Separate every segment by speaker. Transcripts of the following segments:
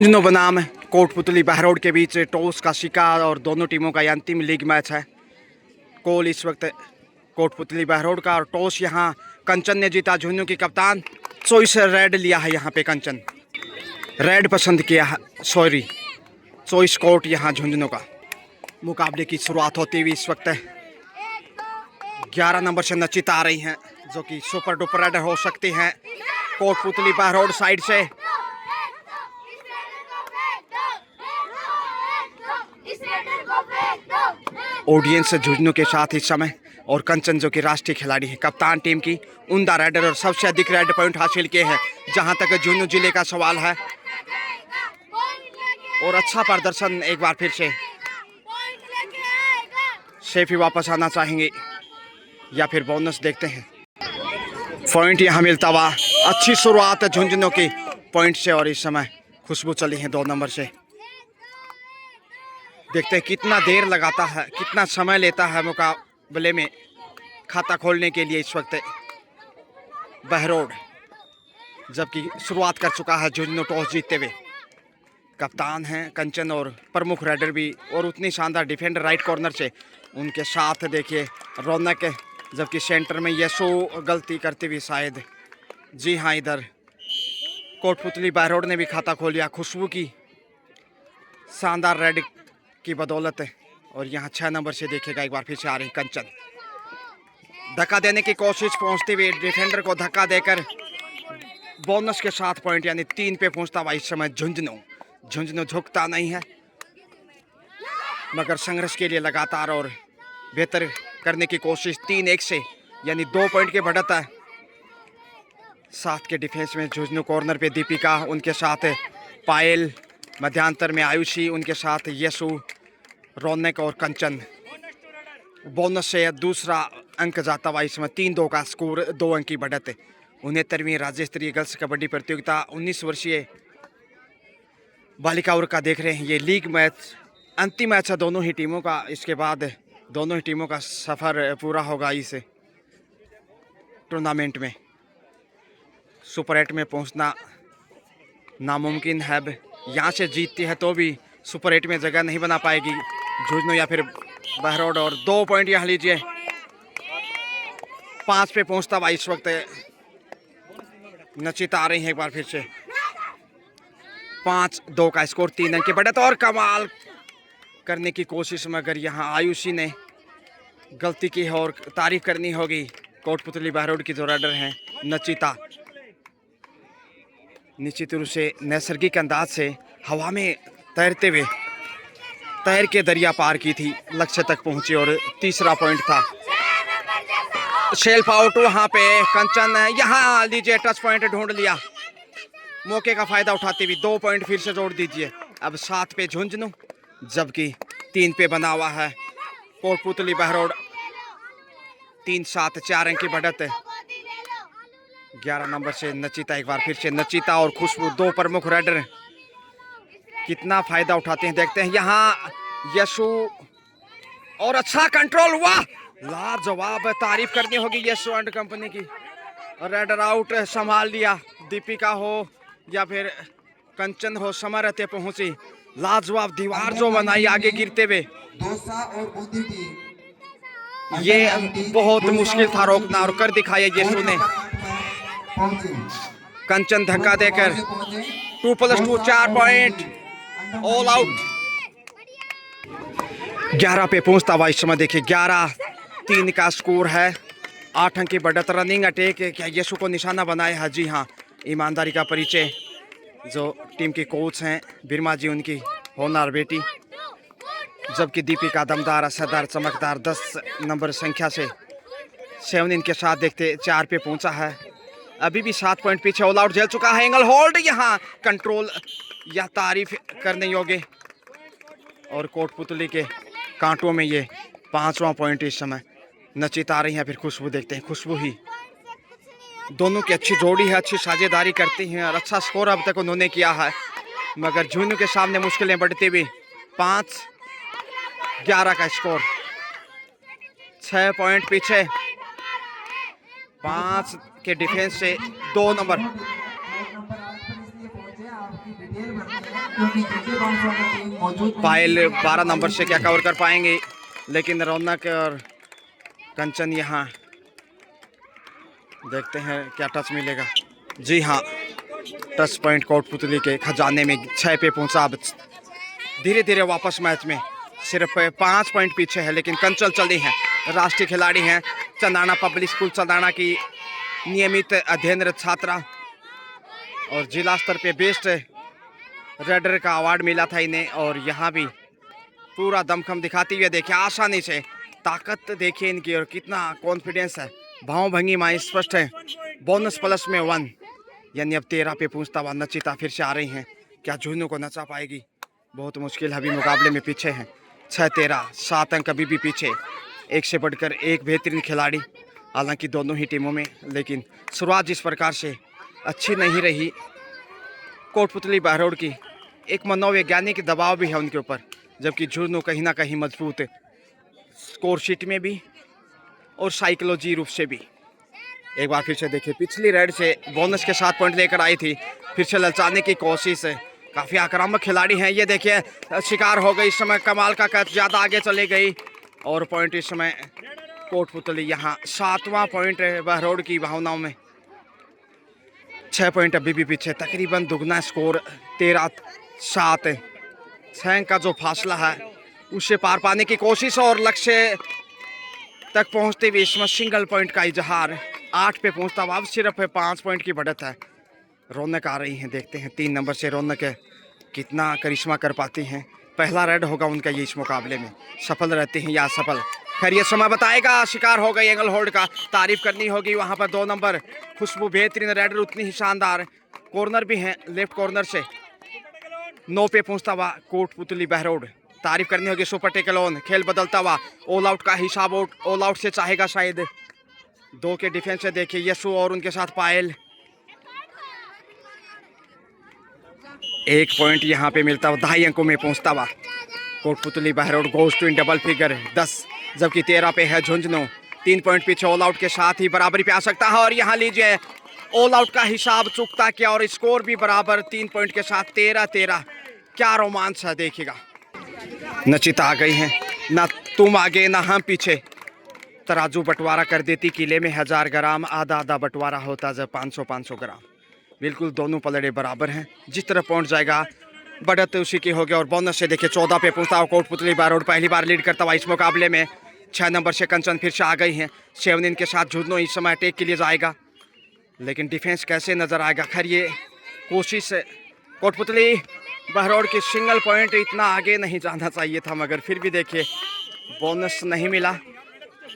Speaker 1: जिनो बनाम कोटपुतली बहरोड के बीच टॉस का शिकार और दोनों टीमों का अंतिम लीग मैच है। कोल इस वक्त कोटपुतली बहरोड का और टॉस यहाँ कंचन ने जीता। झुंझुनू की कप्तान चॉइस रेड लिया है। यहाँ पे कंचन रेड पसंद किया है, सॉरी चॉइस कोट यहाँ झुंझुनू का। मुकाबले की शुरुआत होती हुई इस वक्त 11 नंबर से नचित आ रही हैं, जो कि सुपर डुपर रेडर हो सकती हैं कोटपुतली बहरोड साइड से। ऑडियंस झुंझुनू के साथ इस समय, और कंचन जो कि राष्ट्रीय खिलाड़ी है, कप्तान टीम की उमदा रेडर और सबसे अधिक रेड पॉइंट हासिल किए हैं जहां तक झुंझुनू जिले का सवाल है। और अच्छा प्रदर्शन एक बार फिर से शेफी वापस आना चाहेंगे या फिर बोनस देखते हैं। पॉइंट यहाँ मिलता हुआ, अच्छी शुरुआत झुंझुनू की पॉइंट से और इस समय खुशबू चली है 2 नंबर से। देखते हैं कितना देर लगाता है, कितना समय लेता है मुकाबले में खाता खोलने के लिए इस वक्त बहरोड, जबकि शुरुआत कर चुका है झुंझुनू टॉस जीतते हुए। कप्तान हैं कंचन और प्रमुख रेडर भी, और उतनी शानदार डिफेंडर राइट कॉर्नर से उनके साथ देखिए रौनक, जबकि सेंटर में यशो गलती करते हुए शायद, जी हाँ, इधर कोटपुतली बहरोड ने भी खाता खोल लिया खुशबू की शानदार रेड की बदौलत। और यहाँ 6 नंबर से देखेगा एक बार फिर से आ रही कंचन, धक्का देने की कोशिश, पहुंचते हुए डिफेंडर को धक्का देकर बोनस के साथ पॉइंट यानी 3 पे पहुंचता हुआ इस समय झुंझुनू झुकता नहीं है, मगर संघर्ष के लिए लगातार और बेहतर करने की कोशिश। 3-1 से यानी 2 पॉइंट के बढ़त है। साथ के डिफेंस में झुंझुनू कॉर्नर पे दीपिका, उनके साथ पायल, मध्यांतर में आयुषी, उनके साथ यशु, रौनक और कंचन। बोनस से दूसरा अंक जाता हुआ इसमें 3-2 का स्कोर, 2 अंक की बढ़त है। 69वीं राज्य स्तरीय गर्ल्स कबड्डी प्रतियोगिता 19 वर्षीय बालिका वर्ग का देख रहे हैं। ये लीग मैच अंतिम मैच है दोनों ही टीमों का। इसके बाद दोनों ही टीमों का सफ़र पूरा होगा इस टूर्नामेंट में। सुपर 8 में पहुंचना नामुमकिन है। यहाँ से जीतती है तो भी सुपर 8 में जगह नहीं बना पाएगी झुंझुनू या फिर बहरोड। और 2 पॉइंट यहाँ लीजिए, 5 पे पहुंचता हुआ इस वक्त नचित आ रही है एक बार फिर से। 5-2 का स्कोर, 3 अंक की बढ़त और कमाल करने की कोशिश, मगर यहाँ आयुषी ने गलती की है और तारीफ करनी होगी कोटपुतली बहरोड की जो रेडर हैं नचिता। निश्चित रूप से नैसर्गिक अंदाज से हवा में तैरते हुए तैर के दरिया पार की थी, लक्ष्य तक पहुंची और तीसरा पॉइंट था। शेल्फ आउट वहां पे कंचन, यहाँ लीजिए टच पॉइंट ढूंढ लिया, मौके का फायदा उठाते हुए 2 पॉइंट फिर से जोड़ दीजिए। अब 7 पे झुंझुनू, जबकि 3 पे बना हुआ है कोटपुतली बहरोड। 3-7 4 अंक की बढ़त है। 11 नंबर से नचिता, एक बार फिर से नचिता और खुशबू, 2 प्रमुख रेडर कितना फायदा उठाते हैं देखते हैं। यहाँ यशु, और अच्छा कंट्रोल हुआ, लाजवाब, तारीफ करनी होगी यशु एंड कंपनी की। रेडर आउट संभाल लिया, दीपिका हो या फिर कंचन हो, समय रहते पहुंची, लाजवाब दीवार जो बनाई आगे गिरते हुए। ये बहुत मुश्किल था रोकना और कर दिखाया यशु ने। कंचन धक्का देकर 2+2 4 पॉइंट, ऑल आउट। 11 पे पहुंचता हुआ इस समय देखिए 11-3 का स्कोर है, 8 अंक की बढ़त। रनिंग अटैक क्या यशु को निशाना बनाया है? जी हाँ, ईमानदारी का परिचय जो टीम के कोच हैं बिरमा जी, उनकी होनहार बेटी। जबकि दीपिका दमदार, असरदार, चमकदार 10 नंबर संख्या से 7 इनके साथ देखते 4 पे पहुंचा है। अभी भी 7 पॉइंट पीछे, ऑल आउट झेल चुका है। एंगल होल्ड, यहाँ कंट्रोल, यह तारीफ करने योग्य। और कोटपुतली के कांटों में ये 5वां पॉइंट इस समय। नचित आ रही है, फिर खुशबू देखते हैं। खुशबू ही, दोनों की अच्छी जोड़ी है, अच्छी साझेदारी करती हैं और अच्छा स्कोर अब तक उन्होंने किया है, मगर झुंझुनू के सामने मुश्किलें बढ़ती हुई। 5-11 का स्कोर, 6 पॉइंट पीछे। 5 के डिफेंस से 2 नंबर।
Speaker 2: क्योंकि तृतीय बाउंसर का टीम मौजूद नहीं
Speaker 1: पायल
Speaker 2: है।
Speaker 1: 12 नंबर से क्या कवर कर पाएंगे, लेकिन रौनक और कंचन यहाँ देखते हैं क्या टच मिलेगा। जी हाँ, टच पॉइंट कोटपुतली के खजाने में 6 पे पहुंचा। अब धीरे धीरे वापस मैच में सिर्फ 5 पॉइंट पीछे है, लेकिन कंचन चली है। राष्ट्रीय खिलाड़ी हैं, चंदाना पब्लिक स्कूल चंदाना की नियमित अध्ययनरत छात्रा और जिला स्तर पे बेस्ट रेडर का अवार्ड मिला था इन्हें। और यहाँ भी पूरा दमखम दिखाती हुए देखिए, आसानी से ताकत देखिए इनकी और कितना कॉन्फिडेंस है। भाव भंगी माँ स्पष्ट है। बोनस प्लस में 1, यानी अब 13 पे पूछता हुआ नचिता फिर से आ रही हैं। क्या झुन्नू को नचा पाएगी? बहुत मुश्किल अभी मुकाबले में पीछे हैं। 6-13, 7 अंक अभी भी पीछे। एक से बढ़कर एक बेहतरीन खिलाड़ी हालांकि दोनों ही टीमों में, लेकिन शुरुआत जिस प्रकार से अच्छी नहीं रही कोटपुतली बहरोड की, एक मनोवैज्ञानिक दबाव भी है उनके ऊपर, जबकि झुन्नू कहीं ना कहीं मजबूत स्कोर शीट में भी और साइकोलॉजी रूप से भी। एक बार फिर से देखिए, पिछली रेड से बोनस के 7 पॉइंट लेकर आई थी, फिर से ललचाने की कोशिश है। काफ़ी आक्रामक खिलाड़ी हैं ये। देखिए शिकार हो गई इस समय, कमाल का कैच, ज़्यादा आगे चले गई और पॉइंट इस समय कोटपुतली। यहाँ 7वां पॉइंट बहरोड की भावनाओं में। 6 पॉइंट अभी भी पीछे, तकरीबन दुगना स्कोर 13-7। 6 अंक का जो फासला है उसे पार पाने की कोशिश और लक्ष्य तक पहुंचते हुए इसमें सिंगल पॉइंट का इजहार। 8 पे पहुंचता हुआ अब सिर्फ 5 पॉइंट की बढ़त है। रौनक आ रही हैं, देखते हैं 3 नंबर से रौनक कितना करिश्मा कर पाती हैं। पहला रेड होगा उनका ये इस मुकाबले में, सफल रहते हैं या असफल खैर ये समय बताएगा। शिकार हो गई एंगल होल्ड का, तारीफ करनी होगी वहाँ पर 2 नंबर खुशबू, बेहतरीन रेडर उतनी ही शानदार। कॉर्नर भी हैं लेफ्ट कॉर्नर से। 9 पे पहुँचता हुआ कोटपुतली बहरोड, तारीफ करनी होगी सुपर टेकल ऑन। खेल बदलता हुआ, ऑल आउट का हिसाब ऑल आउट से चाहेगा शायद। 2 के डिफेंस से देखिए यशु और उनके साथ पायल। 1 पॉइंट यहाँ पे मिलता हुआ 2.5 अंकों में पहुँचता हुआ Kotputli Behror goes to in double figure 10, जबकि 13 पे है झुंझुनू। 3 पॉइंट पीछे, ऑल आउट के साथ ही बराबरी पे आ सकता है। और यहाँ लीजिए ऑल आउट का हिसाब चुकता किया और स्कोर भी बराबर 3 पॉइंट के साथ 13-13। क्या रोमांच है देखिएगा। नचिता आ गई हैं, ना तुम आगे ना हम पीछे। तराजू बंटवारा कर देती किले में 1000 ग्राम, आधा आधा बंटवारा होता जब 500-500 ग्राम। बिल्कुल दोनों पलड़े बराबर हैं, जिस तरह पहुंच जाएगा बढ़त उसी की होगी। और बोनस से देखिए 14 पे पहुंचता हुआ कोटपुतली बहरोड पहली बार लीड करता हुआ इस मुकाबले में। 6 नंबर से कंचन फिर से आ गई हैं। 7 के साथ झुन्नू इस समय अटैक के लिए जाएगा, लेकिन डिफेंस कैसे नजर आएगा। खैर ये कोशिश कोटपुतली बहरोड की सिंगल पॉइंट, इतना आगे नहीं जाना चाहिए था, मगर फिर भी देखिए बोनस नहीं मिला,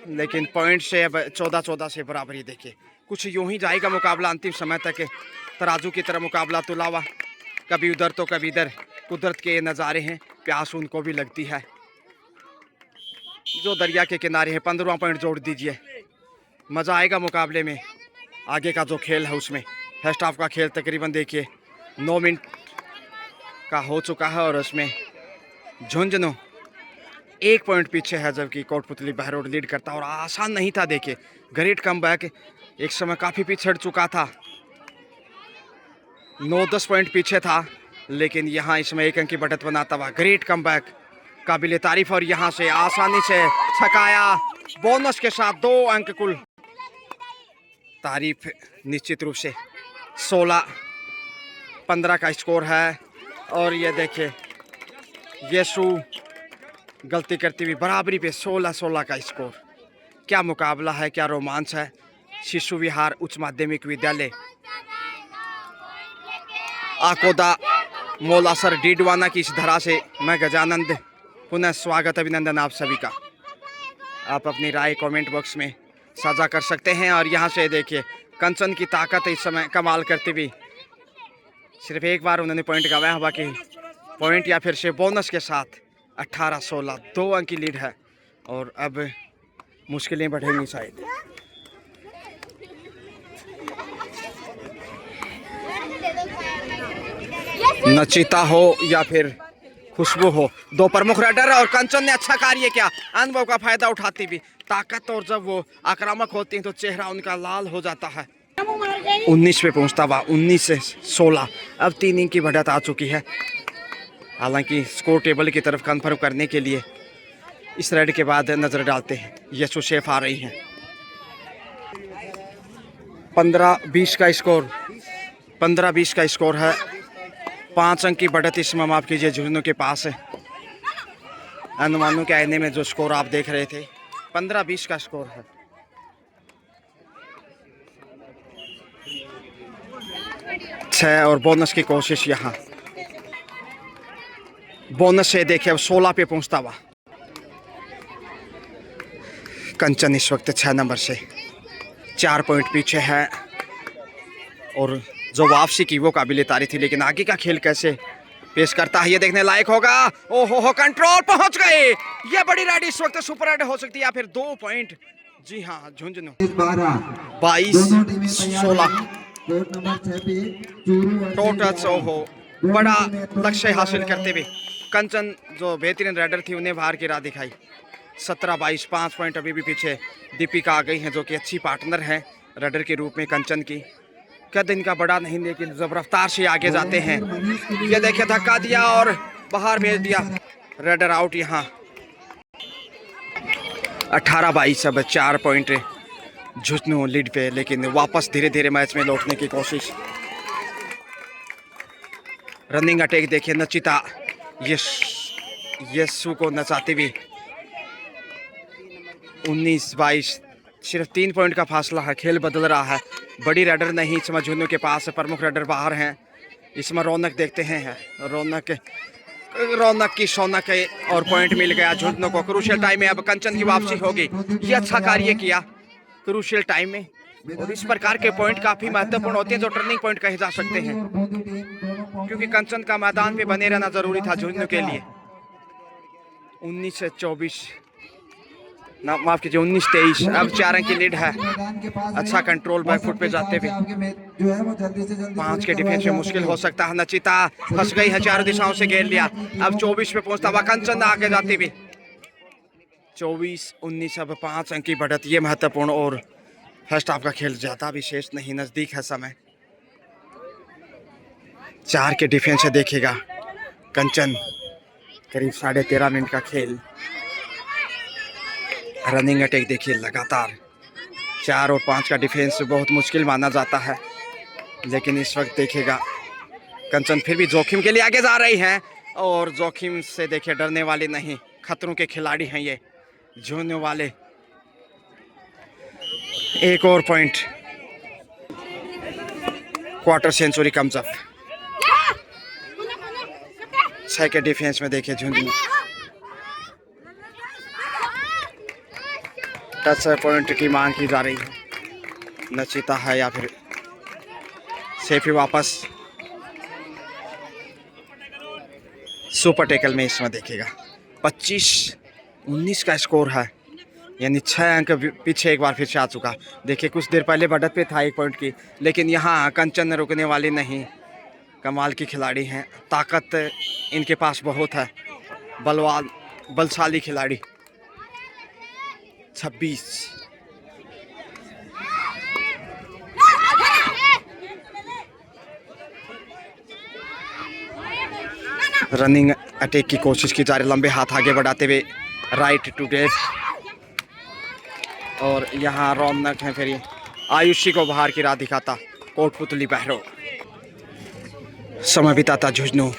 Speaker 1: लेकिन पॉइंट से अब 14-14 से बराबरी। देखिए कुछ यूं ही जाएगा मुकाबला अंतिम समय तक। तराजू की तरह मुकाबला तुला हुआ, कभी उधर तो कभी इधर। कुदरत के ये नज़ारे हैं, प्यास उनको भी लगती है जो दरिया के किनारे है। 15वां पॉइंट जोड़ दीजिए, मज़ा आएगा मुकाबले में। आगे का जो खेल है उसमें फर्स्ट हाफ का खेल तकरीबन देखिए 9 मिनट का हो चुका है और उसमें झुंझुनू 1 पॉइंट पीछे है, जबकि कोटपुतली बहरोड लीड करता। और आसान नहीं था देखिए, ग्रेट कमबैक। एक समय काफ़ी पिछड़ चुका था, 9-10 पॉइंट पीछे था, लेकिन यहाँ इसमें 1 अंक की बढ़त बनाता हुआ ग्रेट कमबैक, काबिले तारीफ। और यहाँ से आसानी से छकाया, बोनस के साथ 2 अंक कुल। तारीफ निश्चित रूप से। 16-15 का स्कोर है। और ये देखिए यशु गलती करती हुई बराबरी पे 16-16 का स्कोर। क्या मुकाबला है, क्या रोमांच है। शिशु विहार उच्च माध्यमिक विद्यालय आकोदा मोलासर डीडवाना की इस धरा से मैं गजानंद पुनः स्वागत अभिनंदन आप सभी का। आप अपनी राय कमेंट बॉक्स में साझा कर सकते हैं। और यहाँ से देखिए कंचन की ताकत इस समय कमाल करती हुई। सिर्फ एक बार उन्होंने पॉइंट गंवाया, बाकी पॉइंट या फिर से बोनस के साथ 18-16 2 अंक की लीड है। और अब मुश्किलें बढ़ेंगी शायद। नचिता हो या फिर खुशबू हो, 2 प्रमुख रेडर और कंचन ने अच्छा कार्य किया, अनुभव का फायदा उठाती हुई। ताकत और जब वो आक्रामक होती हैं तो चेहरा उनका लाल हो जाता है। 19 पे पहुंचता हुआ 19 से 16, अब 3 इंच की बढ़त आ चुकी है। हालांकि स्कोर टेबल की तरफ कन्फर्म करने के लिए इस रेड के बाद नज़र डालते हैं। यशु शेफ आ रही हैं। 15-20 का स्कोर, 15-20 का स्कोर है। 5 अंक की बढ़त इस में माफ कीजिए झुंझुनू के पास है। अनुमानों के आईने में जो स्कोर आप देख रहे थे 15-20 का स्कोर है। छह और बोनस की कोशिश यहाँ, बोनस से देखिए अब 16 पे पहुंचता हुआ कंचन इस वक्त 6 नंबर से 4 पॉइंट पीछे है। और जो वापसी की वो काबिल तारीफ थी, लेकिन आगे का खेल कैसे पेश करता है ये देखने लायक होगा। ओहो हो, कंट्रोल पहुंच गए। ये बड़ी रेड इस वक्त सुपर रेड हो सकती है या फिर 2 पॉइंट। जी हाँ, झुंझुनू 22-16 टोटल्स। ओहो, बड़ा लक्ष्य हासिल करते हुए कंचन जो बेहतरीन रेडर थी उन्हें बाहर की राह दिखाई। 17-22 5 पॉइंट अभी भी पीछे दीपिका आ गई हैं जो कि अच्छी पार्टनर हैं रेडर के रूप में कंचन की। कद इनका बड़ा नहीं, लेकिन जब रफ्तार से आगे जाते हैं। ये देखिए धक्का दिया और बाहर भेज दिया, रेडर आउट। यहाँ 18-22 अब 4 पॉइंट झुंझुनू लीड पे, लेकिन वापस धीरे धीरे मैच में लौटने की कोशिश। रनिंग अटैक देखिए नचिता यशु को नचाते हुए। 19-22 सिर्फ 3 पॉइंट का फासला है। खेल बदल रहा है। बड़ी रेडर नहीं इसमें झुंझुनू के पास, प्रमुख रेडर बाहर हैं। इसमें रौनक देखते हैं, रौनक की शौनक है और पॉइंट मिल गया झुंझुनू को। क्रूशियल टाइम में अब कंचन की वापसी होगी। ये अच्छा कार्य किया क्रूशियल टाइम में, और इस प्रकार के पॉइंट काफी महत्वपूर्ण होते हैं जो टर्निंग पॉइंट कहे जा सकते हैं, क्योंकि कंचन का मैदान पे बने रहना जरूरी था झुंझुनू के लिए। 19-24 ना माफ कीजिए 19-23 अब 4 अंक की लीड है। अच्छा कंट्रोल बैक फुट पे जाते हुए 5 के डिफेंस में मुश्किल हो सकता है। नचिता फंस गई है, चारों दिशाओं से घेर लिया। अब 24 पे पहुंचता हुआ कंचन आगे जाते हुए 24-19 अब 5 अंक की बढ़त। ये महत्वपूर्ण, और फर्स्ट हाफ का खेल ज्यादा विशेष नहीं, नजदीक है समय। 4 के डिफेंस से देखेगा कंचन। करीब 13.5 मिनट का खेल। रनिंग अटैक देखिए लगातार। 4 और 5 का डिफेंस बहुत मुश्किल माना जाता है, लेकिन इस वक्त देखिएगा कंचन फिर भी जोखिम के लिए आगे जा रही हैं, और जोखिम से देखिए डरने वाले नहीं, खतरों के खिलाड़ी हैं ये झुंझुनू वाले। 1 और point, quarter century comes up. 6 के डिफेंस में देखिए झुंझुनू। टच पॉइंट की मांग की जा रही है। नचिता है या फिर सेफी वापस सुपर टेकल में इसमें देखेगा। 25-19 का स्कोर है, यानी 6 अंक पीछे एक बार फिर से आ चुका। देखिए कुछ देर पहले बढ़त पे था 1 पॉइंट की, लेकिन यहाँ कंचन रुकने वाली नहीं। कमाल की खिलाड़ी हैं, ताकत इनके पास बहुत है, बलशाली खिलाड़ी। 26 रनिंग अटैक की कोशिश की जा रही, लंबे हाथ आगे बढ़ाते हुए राइट टू लेफ्ट, और यहाँ रौनक है फिर आयुषी को बाहर की राह दिखाता कोटपुतली बहरो। समय बिताता झुंझुनू।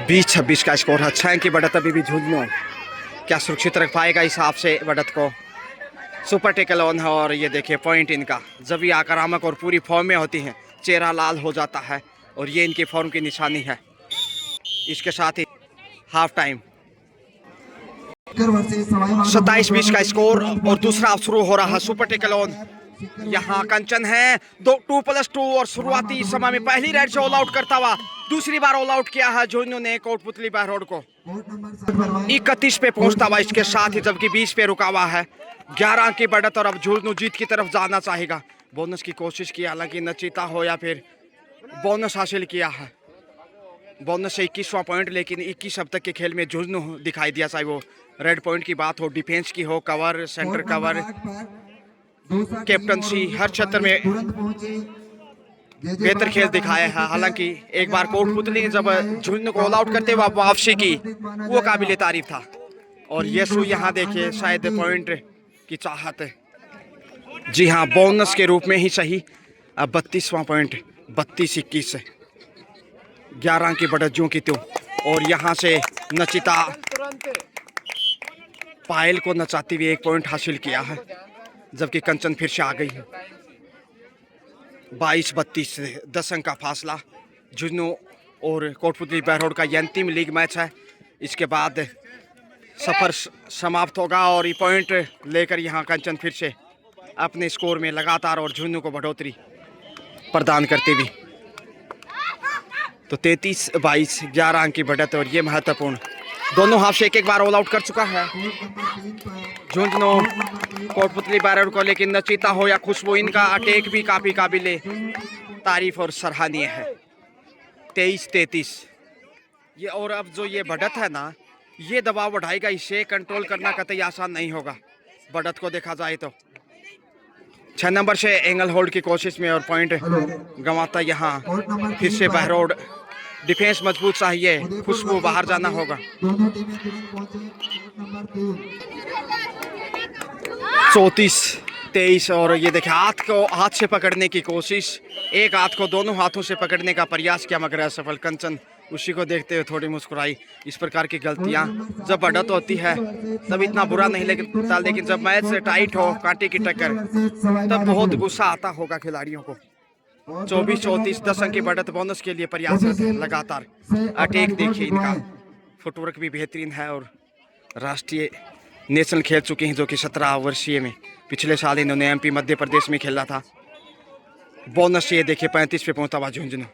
Speaker 1: 20-26 का स्कोर है। 6 की बढ़त अभी भी झुंझुनू क्या सुरक्षित रख पाएगा इस हिसाब से बढ़त को। सुपर टेकल ऑन है, और ये देखिए पॉइंट इनका जब ये आक्रामक और पूरी फॉर्म में होती हैं चेहरा लाल हो जाता है, और ये इनकी फॉर्म की निशानी है। इसके साथ ही हाफ टाइम 27-20 का स्कोर, और दूसरा हाफ शुरू हो रहा है। सुपर टेकल ऑन, यहाँ कंचन है 2+2, और शुरुआती समय में पहली रेड से ऑल आउट करता हुआ दूसरी बार ऑल आउट किया है झुंझुनू ने कोटपुतली बहरोड को। 31 पे पहुंचता हुआ इसके साथ ही, जबकि 20 पे रुका हुआ है। 11 अंक की बढ़त, और अब झुंझुनू जीत की तरफ जाना चाहेगा। बोनस की कोशिश की, हालांकि नचिता हो या फिर बोनस हासिल किया है। बोनस से 21वां पॉइंट, लेकिन 21 अब तक के खेल में झुंझुनू दिखाई दिया, चाहे वो रेड पॉइंट की बात हो, डिफेंस की हो, कवर, सेंटर कवर, कैप्टनसी, हर क्षेत्र में बेहतर खेल दिखाया है। हालांकि एक बार कोटपुतली ने जब झुंझुनू को ऑल आउट करते हुए वापसी की, वो काबिले तारीफ था। और यशु यहाँ देखिए शायद पॉइंट की चाहत है। जी हाँ, बोनस के रूप में ही सही। अब 32वां पॉइंट, 32-21, 11 अंक की बढ़त ज्यों की त्यों। और यहाँ से नचिता पायल को नचाती हुए 1 पॉइंट हासिल किया है, जबकि कंचन फिर से आ गई है। 22-32 से 10 अंक का फासला। झुंझुनू और कोटपुतली बहरोड का ये अंतिम लीग मैच है। इसके बाद सफर समाप्त होगा और ये पॉइंट लेकर यहाँ कंचन फिर से अपने स्कोर में लगातार और झुंझुनू को बढ़ोतरी प्रदान करते हुए। तो 33-22, 11 अंक की बढ़त। और ये महत्वपूर्ण, दोनों हाफ से एक बार ऑल आउट कर चुका है झुंझुनू कोटपुतली बहरोड को, लेकिन नचिता हो या खुशबू, इनका अटैक भी काफी काबिले तारीफ और सराहनीय है। 23-33 ये। और अब जो ये बढ़त है ना, ये दबाव बढ़ाएगा, इसे कंट्रोल करना कतई आसान नहीं होगा। बढ़त को देखा जाए तो 6 नंबर से एंगल होल्ड की कोशिश में और पॉइंट गंवाता यहाँ फिर से बहरोड। डिफेंस मजबूत चाहिए, खुशबू बाहर जाना होगा। 34-23 और ये देखिए हाथ से पकड़ने की कोशिश, एक हाथ को दोनों हाथों से पकड़ने का प्रयास किया मगर असफल। कंचन उसी को देखते हुए थोड़ी मुस्कुराई। इस प्रकार की गलतियां जब बढ़त होती है तब इतना बुरा नहीं लगता, लेकिन जब मैच टाइट हो, कांटे की टक्कर, तब बहुत गुस्सा आता होगा खिलाड़ियों को। 24-34, 10 अंक की बढ़त। बोनस के लिए प्रयास लगातार। अटैक देखिए, इनका फुटवर्क भी बेहतरीन है और राष्ट्रीय नेशनल खेल चुके हैं, जो कि 17 वर्षीय में। पिछले साल इन्होंने MP मध्य प्रदेश में खेला था। बोनस ये देखिए 35 पे पहुंचा हुआ झुंझुनू।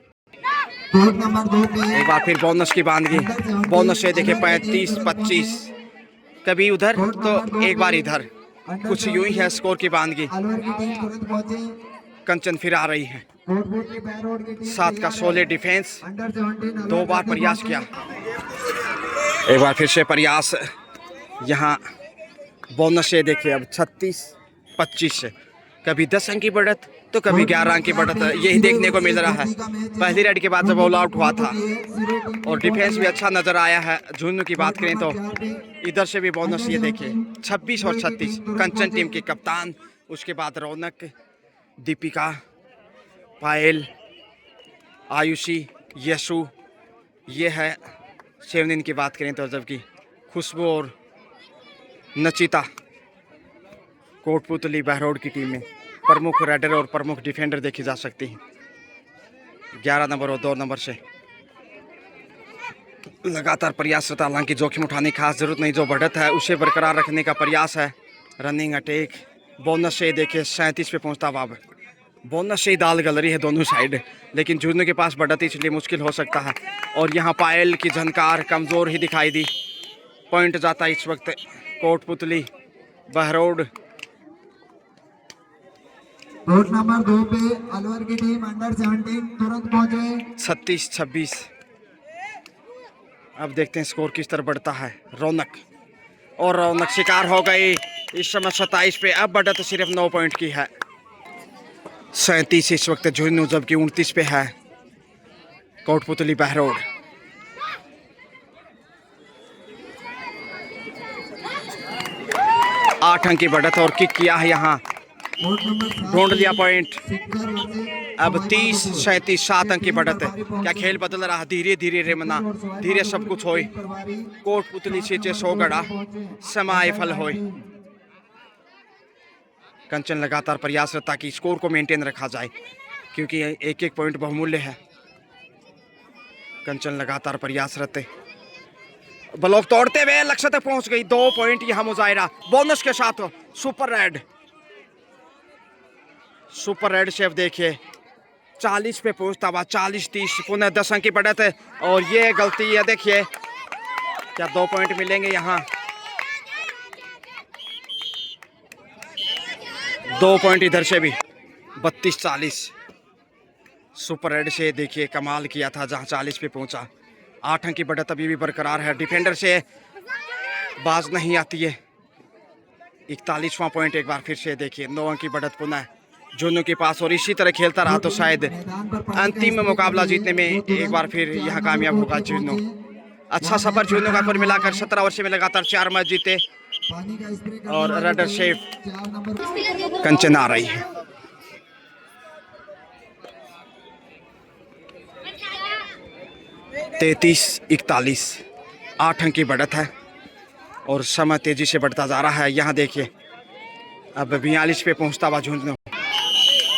Speaker 1: एक बार फिर बोनस की बांधगी। बोनस से देखिए 35-25, कभी उधर तो एक बार इधर, कुछ यूं ही है स्कोर की बांधगी। कंचन फिर आ रही है। 7 का 16 डिफेंस, 2 बार प्रयास किया। एक बार फिर से प्रयास यहाँ। बोनस से देखिए अब 36-25 से, कभी 10 अंक की बढ़त तो कभी 11 अंक की बढ़त, यही देखने को मिल रहा है। पहली रेड के बाद जब ऑल आउट हुआ था और डिफेंस भी अच्छा नजर आया है। झुंझुनू की बात करें तो इधर से भी बोनस ये देखिए 26 और 36, कंचन टीम के कप्तान। उसके बाद रौनक, दीपिका, पायल, आयुषी, यशु, ये है 7 की बात करें तो, जबकि खुशबू और नचिता कोटपुतली बहरोड की टीम में प्रमुख रेडर और प्रमुख डिफेंडर देखी जा सकती हैं। 11 नंबर और 2 नंबर से लगातार प्रयासरत, हालांकि जोखिम उठाने की खास जरूरत नहीं। जो बढ़त है उसे बरकरार रखने का प्रयास है। Running attack. बोनस से देखिए 37 पे पहुंचता हुआ। बोनस से ही दाल गल रही है दोनों साइड, लेकिन झुंझुनू के पास बढ़त इसलिए मुश्किल हो सकता है। और यहाँ पायल की झनकार कमजोर ही दिखाई दी। पॉइंट जाता इस वक्त कोटपुतली बहरोड।
Speaker 2: कोर्ट नंबर 2 पे अलवर की टीम अंडर 17 तुरंत पहुंचे।
Speaker 1: 36-26। अब देखते हैं स्कोर किस तरह बढ़ता है। रौनक और रौनक शिकार हो गई इस समय 27 पे। अब बढ़त सिर्फ 9 पॉइंट की है। 37 इस वक्त झुंझुनू, जबकि 29 पे है कोटपुतली बहरोड। आठ अंक की बढ़त और किक किया है यहाँ, ढूंढ लिया पॉइंट। अब 30-37, 7 अंक की बढ़त है। क्या खेल बदल रहा, धीरे धीरे रेमना, धीरे सब कुछ होए। कोटपुतली से 100 गड़ा समाय फल होए। कंचन लगातार प्रयासरत ताकि स्कोर को मेंटेन रखा जाए, क्योंकि एक एक पॉइंट बहुमूल्य है। कंचन लगातार प्रयासरत है। ब्लॉक तोड़ते हुए लक्ष्य तक पहुंच गई। 2 पॉइंट यहाँ मुजाहिरा बोनस के साथ। Super red, super red chef देखिए 40 पे पहुंचता हुआ। 40-30 पुनः 10 अंक की बढ़त है। और ये गलती है देखिए, क्या 2 पॉइंट मिलेंगे यहाँ? 2 पॉइंट इधर से भी। 32-40 सुपर रेड से देखिए कमाल किया था, जहां 40 पे पहुंचा। 8 अंक की बढ़त अभी भी बरकरार है। डिफेंडर से बाज नहीं आती है। 41वां पॉइंट एक बार फिर से देखिए। 9 अंक की बढ़त पुनः झुन्नू के पास, और इसी तरह खेलता रहा तो शायद अंतिम मुकाबला जीतने में एक बार फिर यहाँ कामयाब होगा झुन्नू। अच्छा सफर झुन्नू का, कुल मिलाकर 17 वर्ष में लगातार 4 मैच जीते
Speaker 2: पानी का स्प्रे करने
Speaker 1: और
Speaker 2: वाले
Speaker 1: रडर
Speaker 2: थे।
Speaker 1: शेफ
Speaker 2: 4 नंबर
Speaker 1: कंचन आ रही है। तैतीस 41 8 अंक की बढ़त है और समय तेजी से बढ़ता जा रहा है। यहाँ देखिए अब 42 पे पहुंचता हुआ झुंझुनू।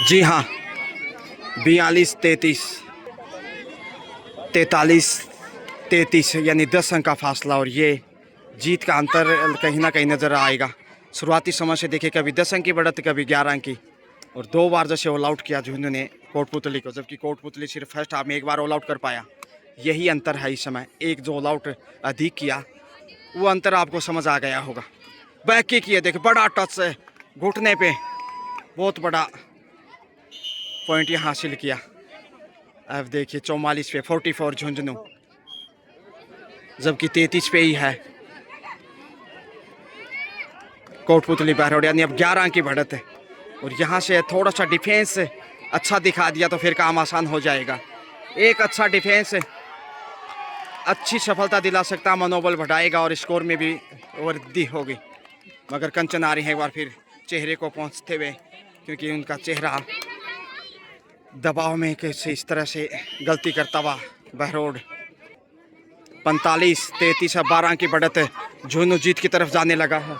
Speaker 1: जी हाँ, 42 33 43 33 यानी 10 अंक का फासला, और ये जीत का अंतर कहीं ना कहीं नजर आएगा। शुरुआती समय से देखिए कभी 10 अंक की बढ़त, कभी 11 अंक की, और 2 बार जैसे ऑल आउट किया झुंझुनू ने कोटपुतली को, जबकि कोटपुतली सिर्फ फर्स्ट हाफ में 1 बार ऑल आउट कर पाया। यही अंतर है इस समय, एक जो ऑल आउट अधिक किया वो अंतर आपको समझ आ गया होगा। बैक की किए देखिए, बड़ा टच है घुटने पे, बहुत बड़ा पॉइंट यहाँ हासिल किया। अब देखिए 44 पे 44 झुंझुनू, जबकि 33 पे ही है कोटपुतली बहरोड, यानी अब 11 अंक की बढ़त है। और यहाँ से थोड़ा सा डिफेंस अच्छा दिखा दिया तो फिर काम आसान हो जाएगा। एक अच्छा डिफेंस अच्छी सफलता दिला सकता, मनोबल बढ़ाएगा और स्कोर में भी वृद्धि होगी। मगर कंचन आ रही है एक बार फिर चेहरे को पहुंचते हुए, क्योंकि उनका चेहरा दबाव में कैसे इस तरह से गलती करता हुआ बहरोड। 45 33 अब 12 की बढ़त है, झुन्नू जीत की तरफ जाने लगा है।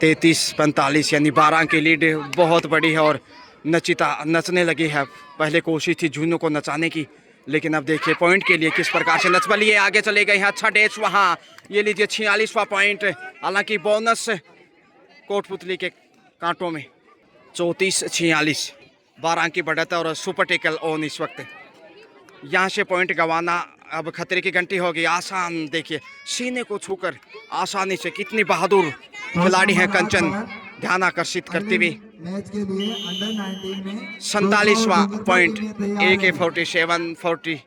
Speaker 1: 33 45 यानी 12 की लीड बहुत बड़ी है और नचिता नचने लगी है। पहले कोशिश थी झुन्नू को नचाने की, लेकिन अब देखिए पॉइंट के लिए किस प्रकार से नचबलिए आगे चले गए हैं। अच्छा डैश वहाँ, ये लीजिए 46वां पॉइंट, हालांकि बोनस कोटपुतली के कांटों में। 34 46 12 की बढ़त है और सुपर टेकल ऑन इस वक्त। यहाँ से पॉइंट गंवाना अब खतरे की घंटी होगी। आसान देखिए सीने को छूकर आसानी से, कितनी बहादुर खिलाड़ी है कंचन, ध्यान आकर्षित करती हुई।
Speaker 2: मैच के लिए अंडर 19 में
Speaker 1: 47वां पॉइंट, AK-47 40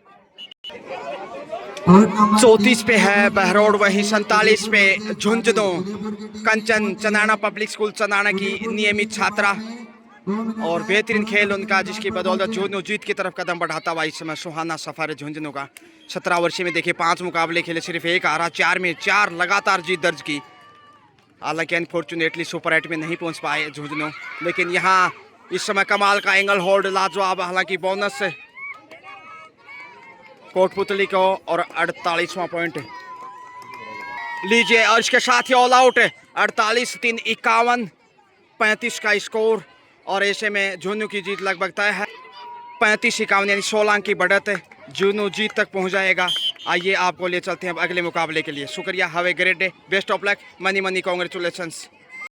Speaker 1: 34 पे है बहरोड, वही 47 पे झुंझुनू। कंचन चनाना पब्लिक स्कूल चनाना की नियमित छात्रा, और बेहतरीन खेल उनका, जिसकी बदौलत झुंझुनू जीत की तरफ कदम बढ़ाता हुआ इस समय सुहाना सफर है झुंझुनू का। 17 वर्षीय में देखिए 5 मुकाबले खेले, सिर्फ 1 हारा, 4 में 4 लगातार जीत दर्ज की। हालांकि अनफॉर्चुनेटली सुपर 8 में नहीं पहुंच पाए झुंझुनू, लेकिन यहाँ इस समय कमाल का एंगल होल्ड लाजवाब। हालांकि बोनस कोटपुतली को, और 48वां पॉइंट लीजिए, और इसके साथ ही ऑल आउट 48 3 51 35 का स्कोर, और ऐसे में झुन्नू की जीत लगभग तय है। 35 51 यानी 16 की बढ़त है, झुन्नू जीत तक पहुंच जाएगा। आइए आपको ले चलते हैं अब अगले मुकाबले के लिए। शुक्रिया, have a great day, best of luck, money money, congratulations.